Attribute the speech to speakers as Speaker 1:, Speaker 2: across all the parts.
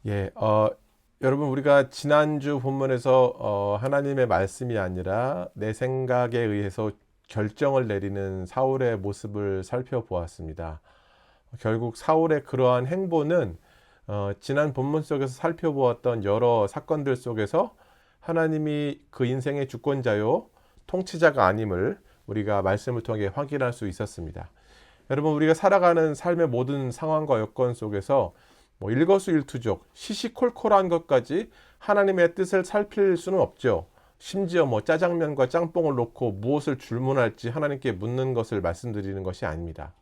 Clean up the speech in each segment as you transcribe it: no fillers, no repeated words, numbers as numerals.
Speaker 1: 예, 여러분 우리가 지난주 본문에서 하나님의 말씀이 아니라 내 생각에 의해서 결정을 내리는 사울의 모습을 살펴보았습니다. 결국 사울의 그러한 행보는 지난 본문 속에서 살펴보았던 여러 사건들 속에서 하나님이 그 인생의 주권자요 통치자가 아님을 우리가 말씀을 통해 확인할 수 있었습니다. 여러분 우리가 살아가는 삶의 모든 상황과 여건 속에서 일거수일투족 시시콜콜한 것까지 하나님의 뜻을 살필 수는 없죠. 심지어 짜장면과 짬뽕을 놓고 무엇을 주문할지 하나님께 묻는 것을 말씀드리는 것이 아닙니다.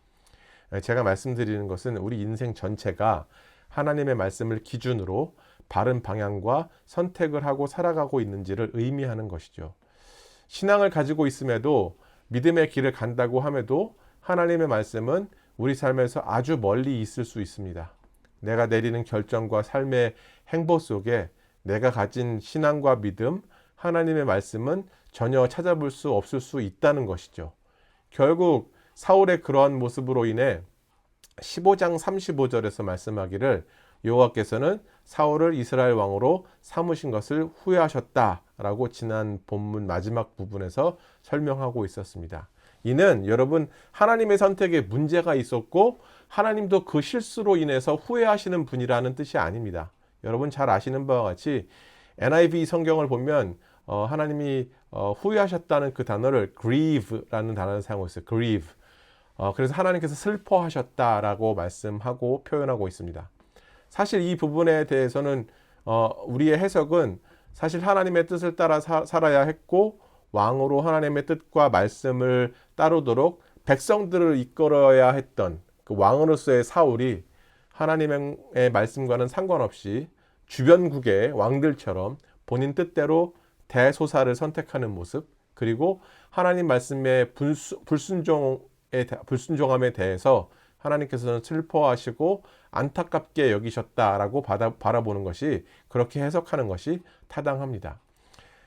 Speaker 1: 제가 말씀드리는 것은 우리 인생 전체가 하나님의 말씀을 기준으로 바른 방향과 선택을 하고 살아가고 있는지를 의미하는 것이죠. 신앙을 가지고 있음에도 믿음의 길을 간다고 함에도 하나님의 말씀은 우리 삶에서 아주 멀리 있을 수 있습니다. 내가 내리는 결정과 삶의 행보 속에 내가 가진 신앙과 믿음, 하나님의 말씀은 전혀 찾아볼 수 없을 수 있다는 것이죠. 결국 사울의 그러한 모습으로 인해 15장 35절에서 말씀하기를 여호와께서는 사울을 이스라엘 왕으로 삼으신 것을 후회하셨다라고 지난 본문 마지막 부분에서 설명하고 있었습니다. 이는 여러분 하나님의 선택에 문제가 있었고 하나님도 그 실수로 인해서 후회하시는 분이라는 뜻이 아닙니다. 여러분 잘 아시는 바와 같이 NIV 성경을 보면 하나님이 후회하셨다는 그 단어를 grieve라는 단어를 사용하고 있어요. grieve. 그래서 하나님께서 슬퍼하셨다라고 말씀하고 표현하고 있습니다. 사실 이 부분에 대해서는 우리의 해석은 사실 하나님의 뜻을 따라 살아야 했고 왕으로 하나님의 뜻과 말씀을 따르도록 백성들을 이끌어야 했던 그 왕으로서의 사울이 하나님의 말씀과는 상관없이 주변국의 왕들처럼 본인 뜻대로 대소사를 선택하는 모습, 그리고 하나님 말씀의 불순종함에 대해서 하나님께서는 슬퍼하시고 안타깝게 여기셨다라고 바라보는 것이, 그렇게 해석하는 것이 타당합니다.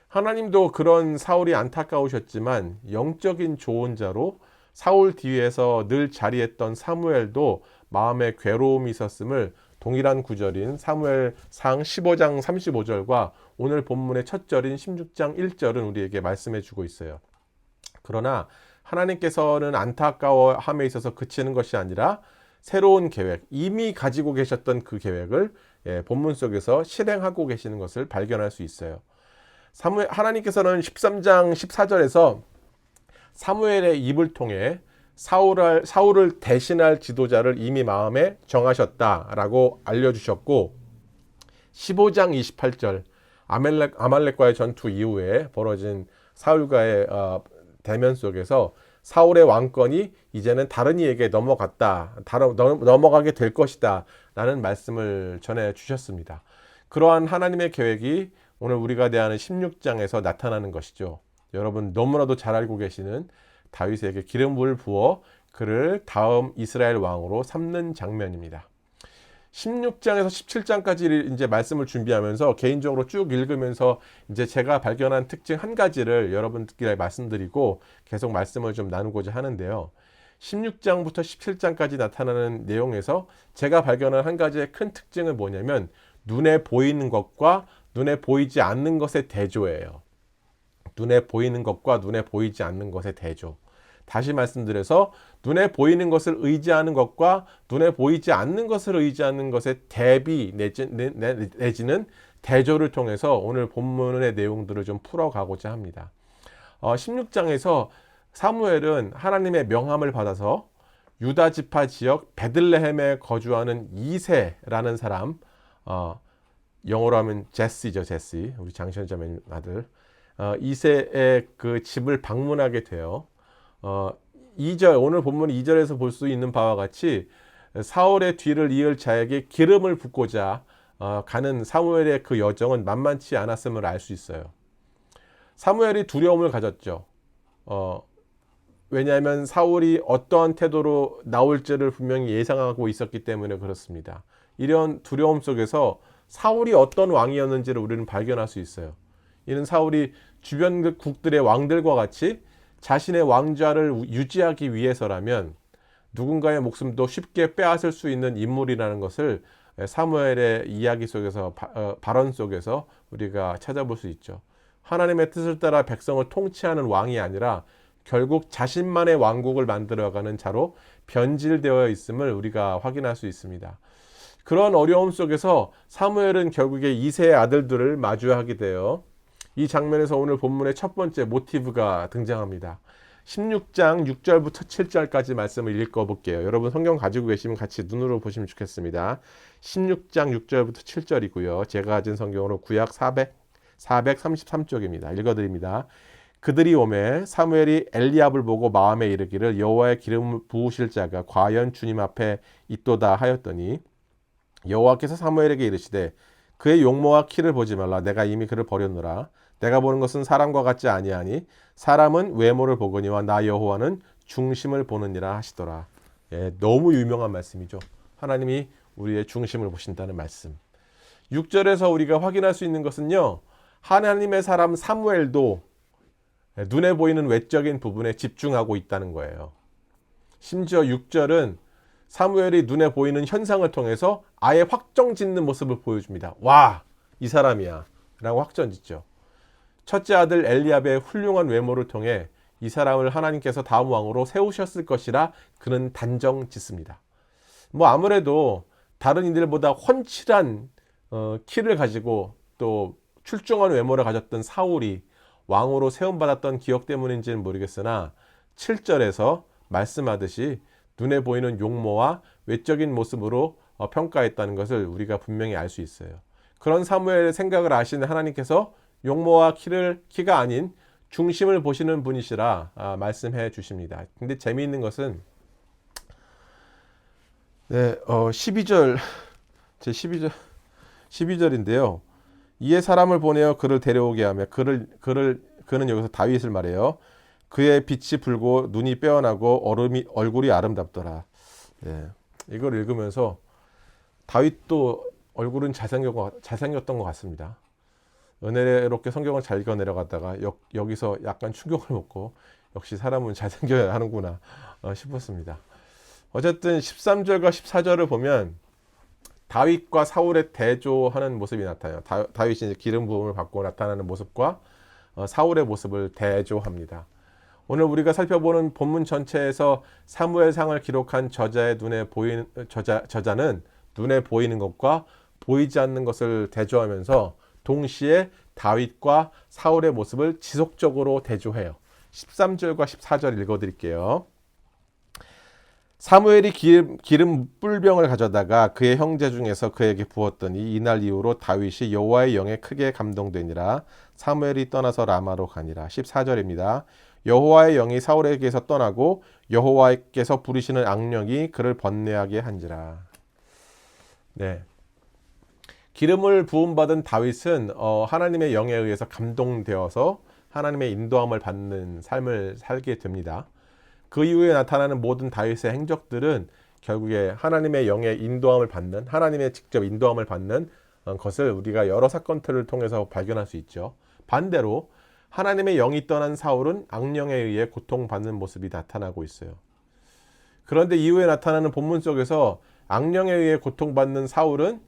Speaker 1: 하나님도 그런 사울이 안타까우셨지만 영적인 조언자로 사울 뒤에서 늘 자리했던 사무엘도 마음에 괴로움이 있었음을 동일한 구절인 사무엘상 15장 35절과 오늘 본문의 첫 절인 16장 1절은 우리에게 말씀해 주고 있어요. 그러나 하나님께서는 안타까워함에 있어서 그치는 것이 아니라 새로운 계획, 이미 가지고 계셨던 그 계획을 본문 속에서 실행하고 계시는 것을 발견할 수 있어요. 하나님께서는 13장 14절에서 사무엘의 입을 통해 사울을 대신할 지도자를 이미 마음에 정하셨다라고 알려주셨고, 15장 28절 아말렉과의 전투 이후에 벌어진 사울과의 대면 속에서 사울의 왕권이 이제는 다른 이에게 넘어가게 될 것이다 라는 말씀을 전해 주셨습니다. 그러한 하나님의 계획이 오늘 우리가 대하는 16장에서 나타나는 것이죠. 여러분 너무나도 잘 알고 계시는 다윗에게 기름을 부어 그를 다음 이스라엘 왕으로 삼는 장면입니다. 16장에서 17장까지 이제 말씀을 준비하면서 개인적으로 쭉 읽으면서 이제 제가 발견한 특징 한 가지를 여러분들께 말씀드리고 계속 말씀을 좀 나누고자 하는데요. 16장부터 17장까지 나타나는 내용에서 제가 발견한 한 가지의 큰 특징은 뭐냐면 눈에 보이는 것과 눈에 보이지 않는 것의 대조예요. 눈에 보이는 것과 눈에 보이지 않는 것의 대조. 다시 말씀드려서 눈에 보이는 것을 의지하는 것과 눈에 보이지 않는 것을 의지하는 것의 대비 내지는 대조를 통해서 오늘 본문의 내용들을 좀 풀어가고자 합니다. 16장에서 사무엘은 하나님의 명함을 받아서 유다 지파 지역 베들레헴에 거주하는 이새라는 사람, 영어로 하면 제시죠, 제시. 우리 장신자매님 아들. 이새의 그 집을 방문하게 돼요. 2절, 오늘 본문 2절에서 볼 수 있는 바와 같이 사울의 뒤를 이을 자에게 기름을 붓고자 가는 사무엘의 그 여정은 만만치 않았음을 알 수 있어요. 사무엘이 두려움을 가졌죠. 왜냐하면 사울이 어떠한 태도로 나올지를 분명히 예상하고 있었기 때문에 그렇습니다. 이런 두려움 속에서 사울이 어떤 왕이었는지를 우리는 발견할 수 있어요. 이는 사울이 주변 국들의 왕들과 같이 자신의 왕좌를 유지하기 위해서라면 누군가의 목숨도 쉽게 빼앗을 수 있는 인물이라는 것을 사무엘의 이야기 속에서 발언 속에서 우리가 찾아볼 수 있죠. 하나님의 뜻을 따라 백성을 통치하는 왕이 아니라 결국 자신만의 왕국을 만들어가는 자로 변질되어 있음을 우리가 확인할 수 있습니다. 그런 어려움 속에서 사무엘은 결국에 이세의 아들들을 마주하게 돼요. 이 장면에서 오늘 본문의 첫 번째 모티브가 등장합니다. 16장 6절부터 7절까지 말씀을 읽어볼게요. 여러분 성경 가지고 계시면 같이 눈으로 보시면 좋겠습니다. 16장 6절부터 7절이고요. 제가 가진 성경으로 구약 433쪽입니다. 읽어드립니다. 그들이 오매 사무엘이 엘리압을 보고 마음에 이르기를 여호와의 기름을 부으실 자가 과연 주님 앞에 있도다 하였더니 여호와께서 사무엘에게 이르시되 그의 용모와 키를 보지 말라. 내가 이미 그를 버렸노라. 내가 보는 것은 사람과 같지 아니하니 사람은 외모를 보거니와 나 여호와는 중심을 보느니라 하시더라. 너무 유명한 말씀이죠. 하나님이 우리의 중심을 보신다는 말씀. 6절에서 우리가 확인할 수 있는 것은요, 하나님의 사람 사무엘도 눈에 보이는 외적인 부분에 집중하고 있다는 거예요. 심지어 6절은 사무엘이 눈에 보이는 현상을 통해서 아예 확정짓는 모습을 보여줍니다. 와, 이 사람이야 라고 확정짓죠. 첫째 아들 엘리압의 훌륭한 외모를 통해 이 사람을 하나님께서 다음 왕으로 세우셨을 것이라 그는 단정 짓습니다. 아무래도 다른 이들보다 훤칠한 키를 가지고 또 출중한 외모를 가졌던 사울이 왕으로 세움받았던 기억 때문인지는 모르겠으나 7절에서 말씀하듯이 눈에 보이는 용모와 외적인 모습으로 평가했다는 것을 우리가 분명히 알 수 있어요. 그런 사무엘의 생각을 아시는 하나님께서 용모와 키가 아닌 중심을 보시는 분이시라 말씀해 주십니다. 근데 재미있는 것은 12절 제 12절인데요. 이에 사람을 보내어 그를 데려오게 하며 그는 여기서 다윗을 말해요. 그의 빛이 불고 눈이 빼어나고 얼굴이 아름답더라. 이걸 읽으면서 다윗도 얼굴은 잘생겼던 것 같습니다. 은혜롭게 성경을 잘 읽어 내려가다가 여기서 약간 충격을 먹고 역시 사람은 잘생겨야 하는구나 싶었습니다. 어쨌든 13절과 14절을 보면 다윗과 사울의 대조하는 모습이 나타나요. 다윗이 이제 기름 부음을 받고 나타나는 모습과 사울의 모습을 대조합니다. 오늘 우리가 살펴보는 본문 전체에서 사무엘상을 기록한 저자는 눈에 보이는 것과 보이지 않는 것을 대조하면서 동시에 다윗과 사울의 모습을 지속적으로 대조해요. 13절과 14절 읽어드릴게요. 사무엘이 기름 뿔병을 가져다가 그의 형제 중에서 그에게 부었더니 이날 이후로 다윗이 여호와의 영에 크게 감동되니라. 사무엘이 떠나서 라마로 가니라. 14절입니다. 여호와의 영이 사울에게서 떠나고 여호와께서 부르시는 악령이 그를 번뇌하게 한지라. 기름을 부음받은 다윗은 하나님의 영에 의해서 감동되어서 하나님의 인도함을 받는 삶을 살게 됩니다. 그 이후에 나타나는 모든 다윗의 행적들은 결국에 하나님의 영의 인도함을 받는, 하나님의 직접 인도함을 받는 것을 우리가 여러 사건들을 통해서 발견할 수 있죠. 반대로 하나님의 영이 떠난 사울은 악령에 의해 고통받는 모습이 나타나고 있어요. 그런데 이후에 나타나는 본문 속에서 악령에 의해 고통받는 사울은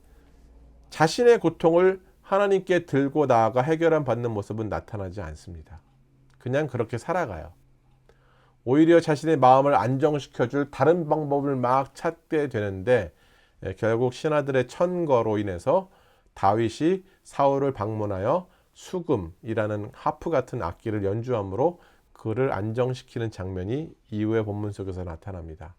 Speaker 1: 자신의 고통을 하나님께 들고 나아가 해결받는 모습은 나타나지 않습니다. 그냥 그렇게 살아가요. 오히려 자신의 마음을 안정시켜줄 다른 방법을 막 찾게 되는데 결국 신하들의 천거로 인해서 다윗이 사울을 방문하여 수금이라는 하프 같은 악기를 연주함으로 그를 안정시키는 장면이 이후의 본문 속에서 나타납니다.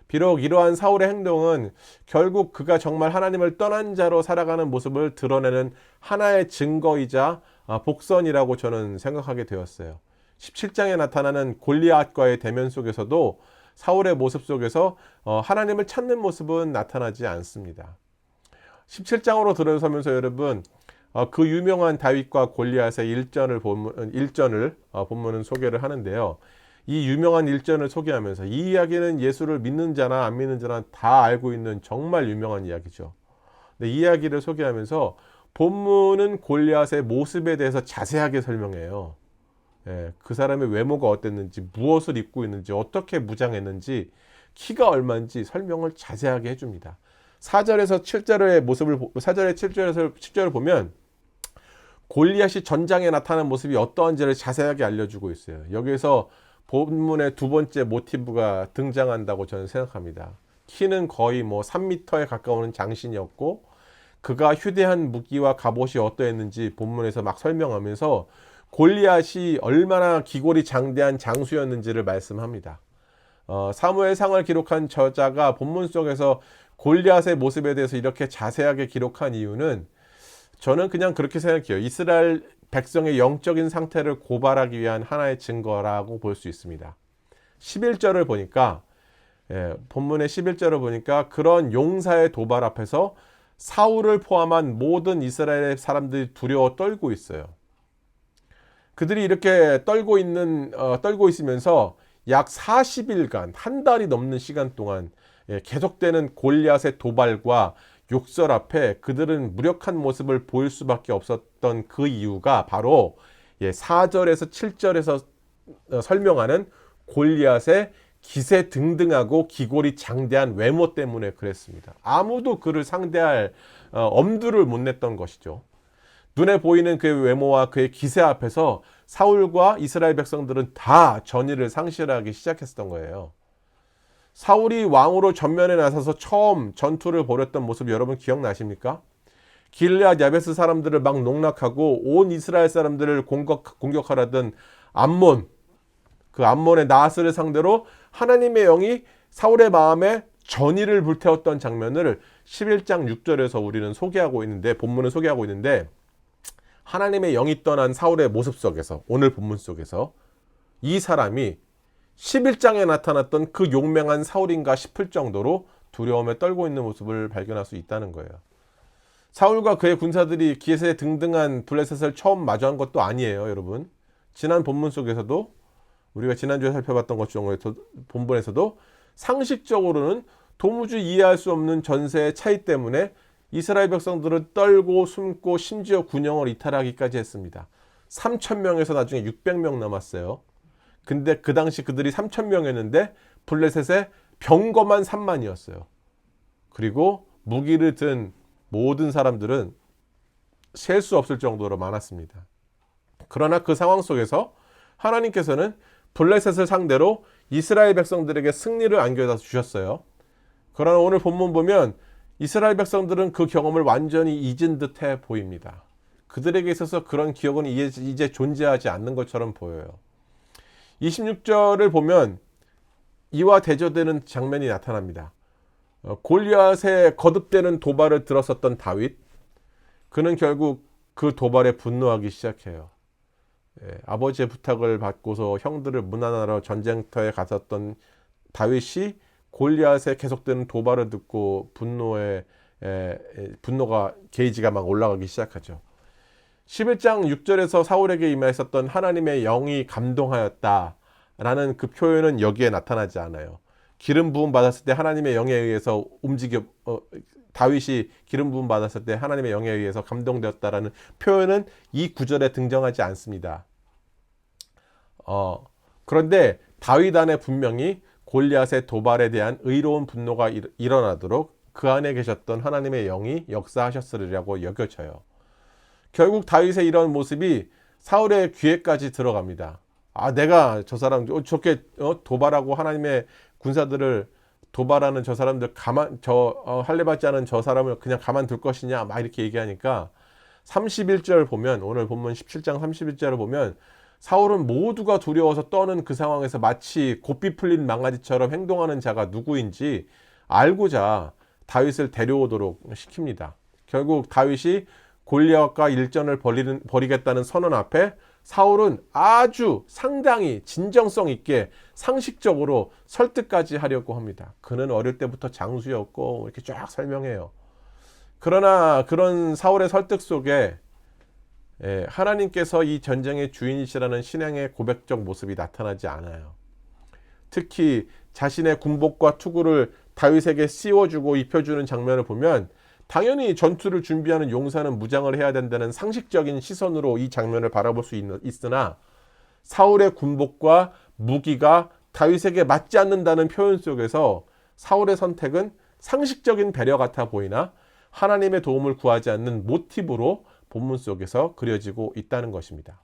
Speaker 1: 비록 이러한 사울의 행동은 결국 그가 정말 하나님을 떠난 자로 살아가는 모습을 드러내는 하나의 증거이자 복선이라고 저는 생각하게 되었어요. 17장에 나타나는 골리앗과의 대면 속에서도 사울의 모습 속에서 하나님을 찾는 모습은 나타나지 않습니다. 17장으로 들어서면서 여러분 그 유명한 다윗과 골리앗의 일전을 본문은 소개를 하는데요. 이 유명한 일전을 소개하면서 이 이야기는 예수를 믿는 자나 안 믿는 자나 다 알고 있는 정말 유명한 이야기죠. 근데 이 이야기를 소개하면서 본문은 골리앗의 모습에 대해서 자세하게 설명해요. 그 사람의 외모가 어땠는지, 무엇을 입고 있는지, 어떻게 무장했는지, 키가 얼마인지 설명을 자세하게 해줍니다. 4절에서 7절의 모습을 4절에 7절을 보면 골리앗이 전장에 나타나는 모습이 어떠한지를 자세하게 알려주고 있어요. 여기에서 본문의 두 번째 모티브가 등장한다고 저는 생각합니다. 키는 거의 3m에 가까운 장신이었고 그가 휴대한 무기와 갑옷이 어떠했는지 본문에서 막 설명하면서 골리앗이 얼마나 기골이 장대한 장수였는지를 말씀합니다. 사무엘상을 기록한 저자가 본문 속에서 골리앗의 모습에 대해서 이렇게 자세하게 기록한 이유는 저는 그냥 그렇게 생각해요. 이스라엘 백성의 영적인 상태를 고발하기 위한 하나의 증거라고 볼 수 있습니다. 11절을 보니까 본문의 11절을 보니까 그런 용사의 도발 앞에서 사울을 포함한 모든 이스라엘 사람들이 두려워 떨고 있어요. 그들이 이렇게 떨고 있으면서 약 40일간 한 달이 넘는 시간 동안 계속되는 골리앗의 도발과 욕설 앞에 그들은 무력한 모습을 보일 수밖에 없었던 그 이유가 바로 4절에서 7절에서 설명하는 골리앗의 기세 등등하고 기골이 장대한 외모 때문에 그랬습니다. 아무도 그를 상대할 엄두를 못 냈던 것이죠. 눈에 보이는 그의 외모와 그의 기세 앞에서 사울과 이스라엘 백성들은 다 전의를 상실하기 시작했던 거예요. 사울이 왕으로 전면에 나서서 처음 전투를 벌였던 모습 여러분 기억나십니까? 길르앗 야베스 사람들을 막 농락하고 온 이스라엘 사람들을 공격하려던 암몬, 그 암몬의 나하스를 상대로 하나님의 영이 사울의 마음에 전의를 불태웠던 장면을 11장 6절에서 우리는 소개하고 있는데, 본문은 소개하고 있는데, 하나님의 영이 떠난 사울의 모습 속에서, 오늘 본문 속에서 이 사람이 11장에 나타났던 그 용맹한 사울인가 싶을 정도로 두려움에 떨고 있는 모습을 발견할 수 있다는 거예요. 사울과 그의 군사들이 기세 등등한 블레셋을 처음 마주한 것도 아니에요, 여러분. 지난 본문 속에서도 우리가 지난주에 살펴봤던 것 중에 본문에서도 상식적으로는 도무지 이해할 수 없는 전세의 차이 때문에 이스라엘 백성들은 떨고 숨고 심지어 군영을 이탈하기까지 했습니다. 3,000명에서 나중에 600명 남았어요. 근데 그 당시 그들이 3,000명이었는데 블레셋의 병거만 3만이었어요. 그리고 무기를 든 모든 사람들은 셀 수 없을 정도로 많았습니다. 그러나 그 상황 속에서 하나님께서는 블레셋을 상대로 이스라엘 백성들에게 승리를 안겨다 주셨어요. 그러나 오늘 본문 보면 이스라엘 백성들은 그 경험을 완전히 잊은 듯해 보입니다. 그들에게 있어서 그런 기억은 이제 존재하지 않는 것처럼 보여요. 26절을 보면 이와 대조되는 장면이 나타납니다. 골리앗의 거듭되는 도발을 들었었던 다윗, 그는 결국 그 도발에 분노하기 시작해요. 아버지의 부탁을 받고서 형들을 문안하러 전쟁터에 갔었던 다윗이 골리앗의 계속되는 도발을 듣고 분노가 게이지가 막 올라가기 시작하죠. 11장 6절에서 사울에게 임하였었던 하나님의 영이 감동하였다라는 그 표현은 여기에 나타나지 않아요. 기름 부음 받았을 때 하나님의 영에 의해서 다윗이 기름 부음 받았을 때 하나님의 영에 의해서 감동되었다라는 표현은 이 구절에 등장하지 않습니다. 그런데 다윗 안에 분명히 골리앗의 도발에 대한 의로운 분노가 일어나도록 그 안에 계셨던 하나님의 영이 역사하셨으리라고 여겨져요. 결국 다윗의 이런 모습이 사울의 귀에까지 들어갑니다. 내가 저 사람 저렇게 도발하고 하나님의 군사들을 도발하는 저 사람들 할례받지 않은 저 사람을 그냥 가만둘 것이냐 막 이렇게 얘기하니까 31절 보면, 오늘 본문 17장 31절을 보면 사울은 모두가 두려워서 떠는 그 상황에서 마치 고삐 풀린 망아지처럼 행동하는 자가 누구인지 알고자 다윗을 데려오도록 시킵니다. 결국 다윗이 골리앗과 일전을 벌이겠다는 선언 앞에 사울은 아주 상당히 진정성 있게 상식적으로 설득까지 하려고 합니다. 그는 어릴 때부터 장수였고 이렇게 쫙 설명해요. 그러나 그런 사울의 설득 속에 하나님께서 이 전쟁의 주인이시라는 신앙의 고백적 모습이 나타나지 않아요. 특히 자신의 군복과 투구를 다윗에게 씌워주고 입혀주는 장면을 보면 당연히 전투를 준비하는 용사는 무장을 해야 된다는 상식적인 시선으로 이 장면을 바라볼 수 있으나 사울의 군복과 무기가 다윗에게 맞지 않는다는 표현 속에서 사울의 선택은 상식적인 배려 같아 보이나 하나님의 도움을 구하지 않는 모티브로 본문 속에서 그려지고 있다는 것입니다.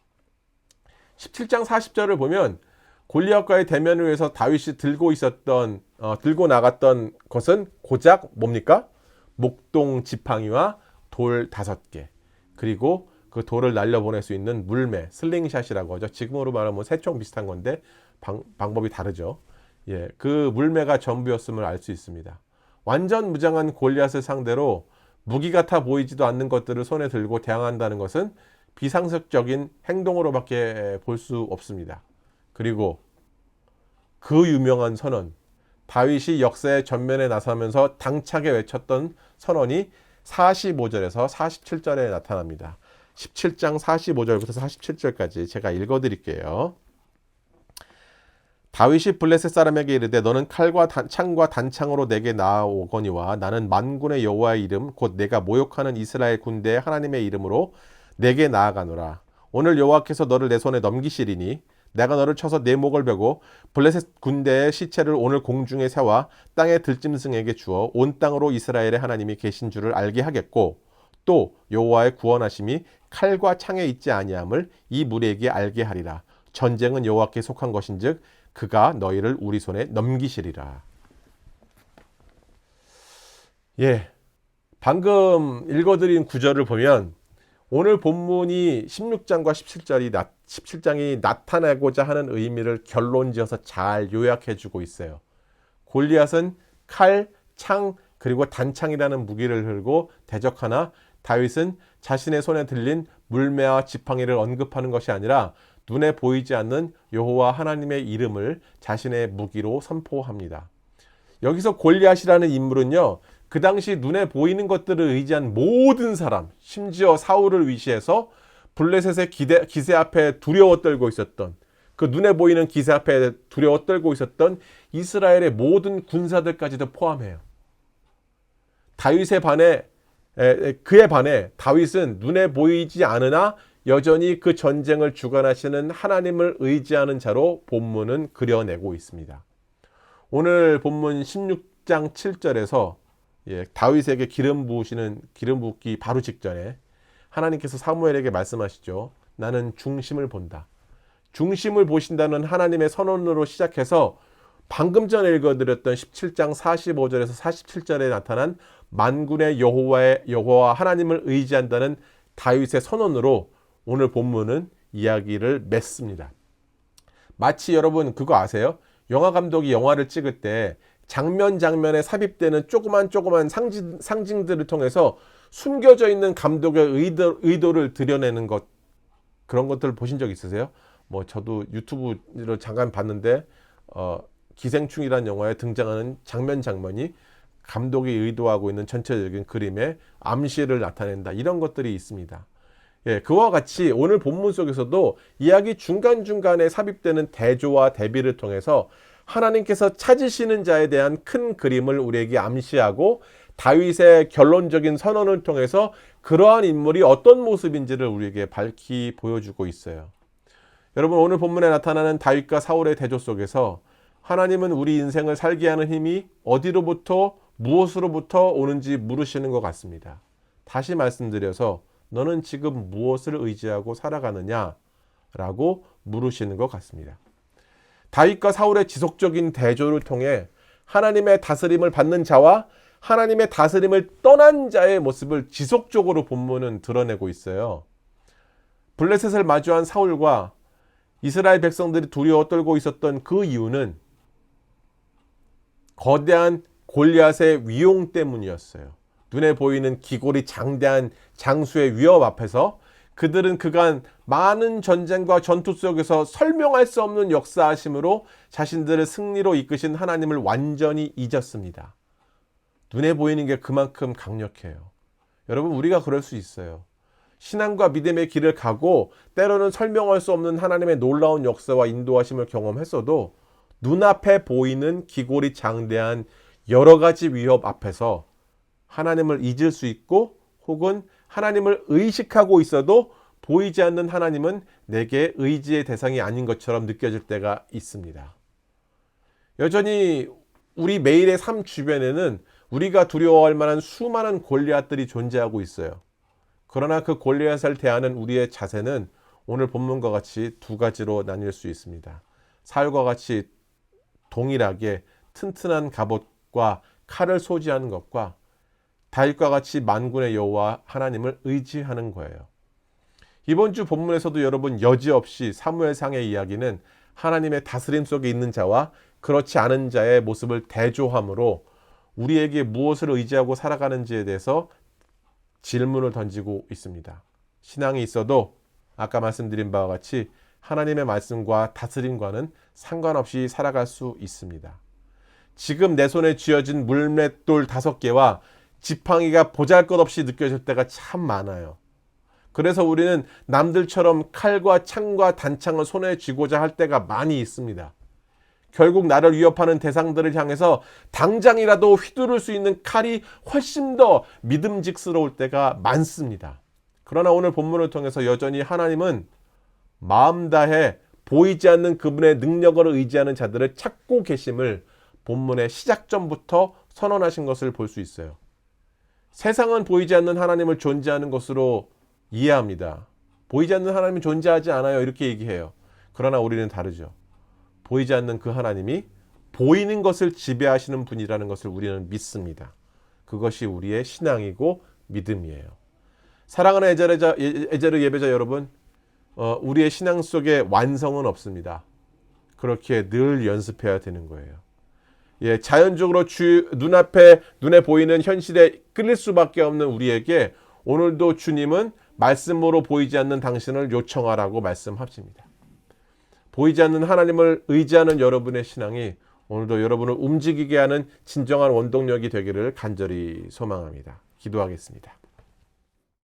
Speaker 1: 17장 40절을 보면 골리앗과의 대면을 위해서 다윗이 들고 나갔던 것은 고작 뭡니까? 목동 지팡이와 돌 5개, 그리고 그 돌을 날려보낼 수 있는 물매, 슬링샷이라고 하죠. 지금으로 말하면 새총 비슷한 건데 방법이 다르죠. 예, 그 물매가 전부였음을 알 수 있습니다. 완전 무장한 골리앗을 상대로 무기 같아 보이지도 않는 것들을 손에 들고 대항한다는 것은 비상식적인 행동으로밖에 볼 수 없습니다. 그리고 그 유명한 선언, 다윗이 역사의 전면에 나서면서 당차게 외쳤던 선언이 45절에서 47절에 나타납니다. 17장 45절부터 47절까지 제가 읽어드릴게요. 다윗이 블레셋 사람에게 이르되 너는 칼과 창과 단창으로 내게 나아오거니와 나는 만군의 여호와의 이름 곧 내가 모욕하는 이스라엘 군대의 하나님의 이름으로 내게 나아가노라. 오늘 여호와께서 너를 내 손에 넘기시리니 내가 너를 쳐서 내 목을 베고 블레셋 군대의 시체를 오늘 공중에 세워 땅의 들짐승에게 주어 온 땅으로 이스라엘의 하나님이 계신 줄을 알게 하겠고 또 여호와의 구원하심이 칼과 창에 있지 아니함을 이 무리에게 알게 하리라. 전쟁은 여호와께 속한 것인즉 그가 너희를 우리 손에 넘기시리라. 예, 방금 읽어드린 구절을 보면 오늘 본문이 16장과 17장이 나타내고자 하는 의미를 결론지어서 잘 요약해주고 있어요. 골리앗은 칼, 창, 그리고 단창이라는 무기를 들고 대적하나 다윗은 자신의 손에 들린 물매와 지팡이를 언급하는 것이 아니라 눈에 보이지 않는 여호와 하나님의 이름을 자신의 무기로 선포합니다. 여기서 골리앗이라는 인물은요, 그 당시 눈에 보이는 것들을 의지한 모든 사람, 심지어 사울을 위시해서 블레셋의 기세 앞에 두려워 떨고 있었던, 그 눈에 보이는 기세 앞에 두려워 떨고 있었던 이스라엘의 모든 군사들까지도 포함해요. 그에 반해 다윗은 눈에 보이지 않으나 여전히 그 전쟁을 주관하시는 하나님을 의지하는 자로 본문은 그려내고 있습니다. 오늘 본문 16장 7절에서 다윗에게 기름 붓기 바로 직전에 하나님께서 사무엘에게 말씀하시죠. 나는 중심을 본다. 중심을 보신다는 하나님의 선언으로 시작해서 방금 전에 읽어드렸던 17장 45절에서 47절에 나타난 만군의 여호와 하나님을 의지한다는 다윗의 선언으로 오늘 본문은 이야기를 맺습니다. 마치 여러분 그거 아세요? 영화 감독이 영화를 찍을 때 장면에 삽입되는 조그만 상징들을 통해서 숨겨져 있는 감독의 의도를 드러내는 것, 그런 것들을 보신 적 있으세요? 저도 유튜브로 잠깐 봤는데 기생충이라는 영화에 등장하는 장면이 감독이 의도하고 있는 전체적인 그림의 암시를 나타낸다, 이런 것들이 있습니다. 그와 같이 오늘 본문 속에서도 이야기 중간중간에 삽입되는 대조와 대비를 통해서 하나님께서 찾으시는 자에 대한 큰 그림을 우리에게 암시하고 다윗의 결론적인 선언을 통해서 그러한 인물이 어떤 모습인지를 우리에게 밝히 보여주고 있어요. 여러분, 오늘 본문에 나타나는 다윗과 사울의 대조 속에서 하나님은 우리 인생을 살게 하는 힘이 어디로부터 무엇으로부터 오는지 물으시는 것 같습니다. 다시 말씀드려서 너는 지금 무엇을 의지하고 살아가느냐? 라고 물으시는 것 같습니다. 다윗과 사울의 지속적인 대조를 통해 하나님의 다스림을 받는 자와 하나님의 다스림을 떠난 자의 모습을 지속적으로 본문은 드러내고 있어요. 블레셋을 마주한 사울과 이스라엘 백성들이 두려워 떨고 있었던 그 이유는 거대한 골리앗의 위용 때문이었어요. 눈에 보이는 기골이 장대한 장수의 위협 앞에서 그들은 그간 많은 전쟁과 전투 속에서 설명할 수 없는 역사하심으로 자신들을 승리로 이끄신 하나님을 완전히 잊었습니다. 눈에 보이는 게 그만큼 강력해요. 여러분, 우리가 그럴 수 있어요. 신앙과 믿음의 길을 가고 때로는 설명할 수 없는 하나님의 놀라운 역사와 인도하심을 경험했어도 눈앞에 보이는 기골이 장대한 여러 가지 위협 앞에서 하나님을 잊을 수 있고, 혹은 하나님을 의식하고 있어도 보이지 않는 하나님은 내게 의지의 대상이 아닌 것처럼 느껴질 때가 있습니다. 여전히 우리 매일의 삶 주변에는 우리가 두려워할 만한 수많은 골리앗들이 존재하고 있어요. 그러나 그 골리앗을 대하는 우리의 자세는 오늘 본문과 같이 두 가지로 나뉠 수 있습니다. 사울과 같이 동일하게 튼튼한 갑옷과 칼을 소지하는 것과 다윗과 같이 만군의 여호와 하나님을 의지하는 거예요. 이번 주 본문에서도 여러분 여지없이 사무엘상의 이야기는 하나님의 다스림 속에 있는 자와 그렇지 않은 자의 모습을 대조함으로 우리에게 무엇을 의지하고 살아가는지에 대해서 질문을 던지고 있습니다. 신앙이 있어도 아까 말씀드린 바와 같이 하나님의 말씀과 다스림과는 상관없이 살아갈 수 있습니다. 지금 내 손에 쥐어진 물맷돌 5개와 지팡이가 보잘것없이 느껴질 때가 참 많아요. 그래서 우리는 남들처럼 칼과 창과 단창을 손에 쥐고자 할 때가 많이 있습니다. 결국 나를 위협하는 대상들을 향해서 당장이라도 휘두를 수 있는 칼이 훨씬 더 믿음직스러울 때가 많습니다. 그러나 오늘 본문을 통해서 여전히 하나님은 마음 다해 보이지 않는 그분의 능력을 의지하는 자들을 찾고 계심을 본문의 시작전부터 선언하신 것을 볼 수 있어요. 세상은 보이지 않는 하나님을 존재하는 것으로 이해합니다. 보이지 않는 하나님이 존재하지 않아요. 이렇게 얘기해요. 그러나 우리는 다르죠. 보이지 않는 그 하나님이 보이는 것을 지배하시는 분이라는 것을 우리는 믿습니다. 그것이 우리의 신앙이고 믿음이에요. 사랑하는 에제르 예배자 여러분, 우리의 신앙 속에 완성은 없습니다. 그렇게 늘 연습해야 되는 거예요. 자연적으로 눈에 보이는 현실에 끌릴 수밖에 없는 우리에게 오늘도 주님은 말씀으로 보이지 않는 당신을 요청하라고 말씀하십니다. 보이지 않는 하나님을 의지하는 여러분의 신앙이 오늘도 여러분을 움직이게 하는 진정한 원동력이 되기를 간절히 소망합니다. 기도하겠습니다.